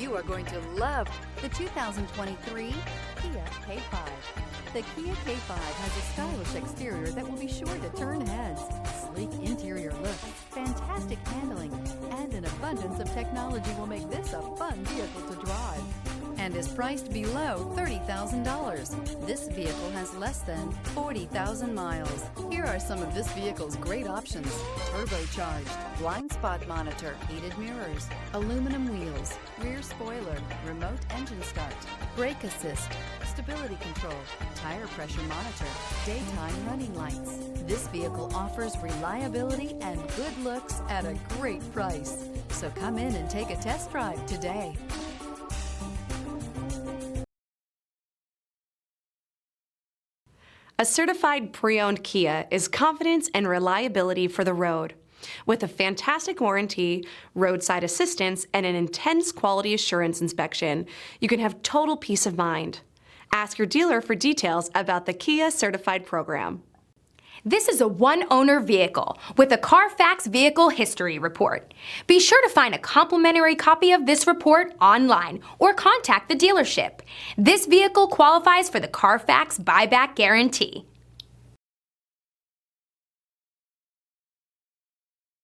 You are going to love the 2023 Kia K5. The Kia K5 has a stylish exterior that will be sure to turn heads, sleek interior looks, fantastic handling, and an abundance of technology will make this a fun vehicle to drive, and is priced below $30,000. This vehicle has less than 40,000 miles. Here are some of this vehicle's great options: turbocharged, blind spot monitor, heated mirrors, aluminum wheels, rear spoiler, remote engine start, brake assist, stability control, tire pressure monitor, daytime running lights. This vehicle offers reliability and good looks at a great price. So come in and take a test drive today. A certified pre-owned Kia is confidence and reliability for the road. With a fantastic warranty, roadside assistance, and an intense quality assurance inspection, you can have total peace of mind. Ask your dealer for details about the Kia Certified program. This is a one-owner vehicle with a Carfax Vehicle History Report. Be sure to find a complimentary copy of this report online or contact the dealership. This vehicle qualifies for the Carfax Buyback Guarantee.